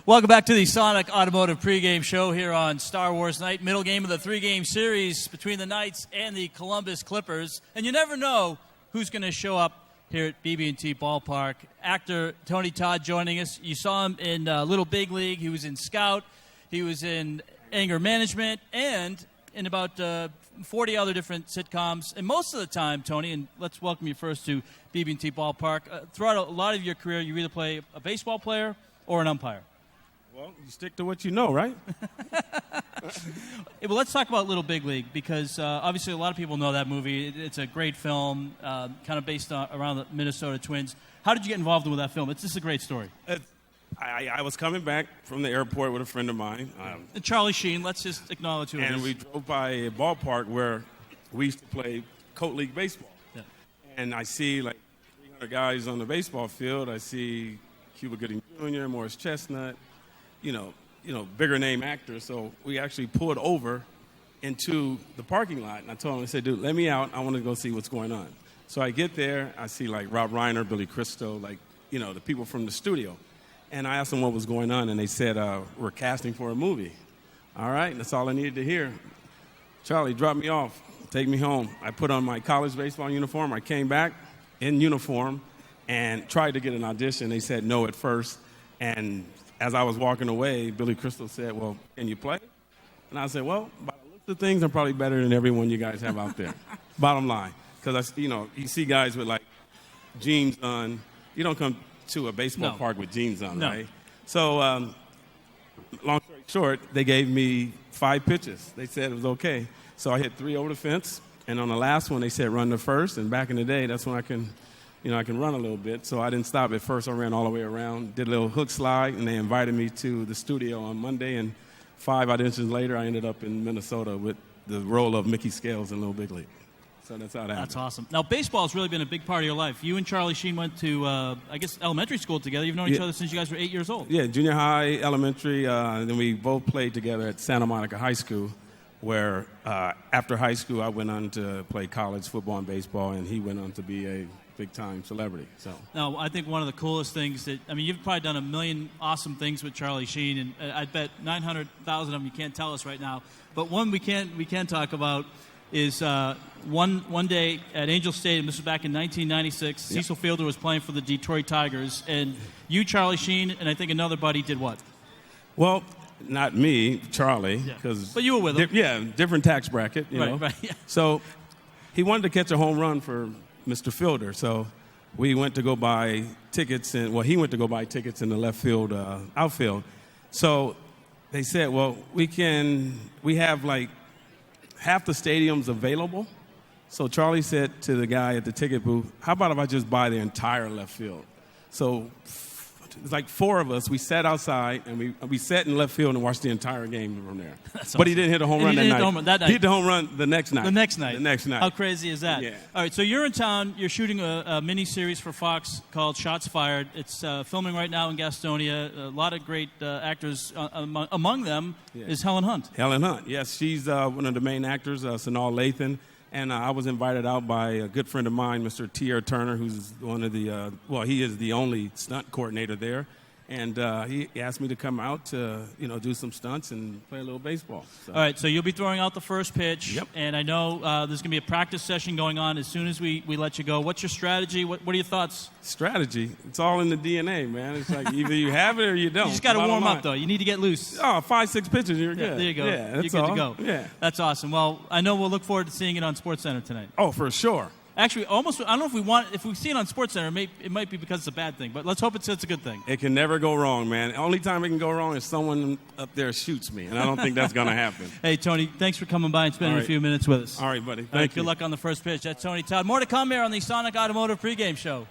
Welcome back to the Sonic Automotive pregame show here on Star Wars Night, middle game of the three-game series between the Knights and the Columbus Clippers. And you never know who's going to show up here at BB&T Ballpark. Actor Tony Todd joining us. You saw him in Little Big League. He was in Scout. He was in Anger Management and in about 40 other different sitcoms. And most of the time, Tony, and let's welcome you first to BB&T Ballpark, throughout a lot of your career, you either play a baseball player or an umpire. Well, you stick to what you know, right? Well, let's talk about Little Big League because obviously a lot of people know that movie. It's a great film, kind of based around the Minnesota Twins. How did you get involved with that film? It's just a great story. I was coming back from the airport with a friend of mine. And Charlie Sheen, let's just acknowledge who it is. And we drove by a ballpark where we used to play Coat League baseball. Yeah. And I see like 300 guys on the baseball field. I see Cuba Gooding Jr., Morris Chestnut, you know, bigger name actors. So we actually pulled over into the parking lot. And I told him, I said, dude, let me out. I want to go see what's going on. So I get there. I see like Rob Reiner, Billy Crystal, like, you know, the people from the studio. And I asked them what was going on. And they said, we're casting for a movie. All right. And that's all I needed to hear. Charlie, drop me off. Take me home. I put on my college baseball uniform. I came back in uniform and tried to get an audition. They said no at first. And as I was walking away, Billy Crystal said, well, can you play? And I said, well, by the looks of things, I'm probably better than everyone you guys have out there. Bottom line. Because, you see guys with, like, jeans on. You don't come to a baseball park with jeans on, right? So, long story short, they gave me 5 pitches. They said it was okay. So I hit 3 over the fence. And on the last one, they said run to first. And back in the day, that's when I can run a little bit. So I didn't stop at first. I ran all the way around, did a little hook slide, and they invited me to the studio on Monday. And 5 auditions later, I ended up in Minnesota with the role of Mickey Scales in Little Big League. So that's how that happened. That's awesome. Now, baseball has really been a big part of your life. You and Charlie Sheen went to, I guess, elementary school together. You've known each other since you guys were 8 years old. Yeah, junior high, elementary, and then we both played together at Santa Monica High School, where after high school, I went on to play college football and baseball, and he went on to be a big-time celebrity. So now, I think one of the coolest things you've probably done a million awesome things with Charlie Sheen, and I bet 900,000 of them you can't tell us right now. But one we can talk about is one day at Angel Stadium. This was back in 1996. Yep. Cecil Fielder was playing for the Detroit Tigers, and you, Charlie Sheen, and I think another buddy did what? Well, not me, Charlie, but you were with him. Different tax bracket, you know. Right. Yeah. So he wanted to catch a home run for Mr. Fielder, so we went to go buy tickets, he went to go buy tickets in the left field, outfield. So they said, well, we have like half the stadiums available. So Charlie said to the guy at the ticket booth, how about if I just buy the entire left field? So it's like 4 of us. We sat outside, and we sat in left field and watched the entire game from there. That's but he didn't hit a home run that night. He hit the home run the next night. The next night. How crazy is that? Yeah. All right, so you're in town. You're shooting a mini-series for Fox called Shots Fired. It's filming right now in Gastonia. A lot of great actors. Among them is Helen Hunt. Helen Hunt, yes. She's one of the main actors, Sanal Lathan. And I was invited out by a good friend of mine, Mr. T.R. Turner, who's one of the, he is the only stunt coordinator there. And he asked me to come out to, do some stunts and play a little baseball. So. All right, so you'll be throwing out the first pitch. Yep. And I know there's going to be a practice session going on as soon as we let you go. What's your strategy? What are your thoughts? Strategy? It's all in the DNA, man. It's like either you have it or you don't. You just got to warm up, though. You need to get loose. Oh, 5-6 pitches, you're good. There you go. Yeah, that's you're good all. to go. Yeah. That's awesome. Well, I know we'll look forward to seeing it on SportsCenter tonight. Oh, for sure. Actually, I don't know if we see it on SportsCenter, it might be because it's a bad thing, but let's hope it's a good thing. It can never go wrong, man. The only time it can go wrong is someone up there shoots me, and I don't think that's going to happen. Hey, Tony, thanks for coming by and spending a few minutes with us. All right, buddy. Thank you. Good luck on the first pitch. That's Tony Todd. More to come here on the Sonic Automotive pregame show.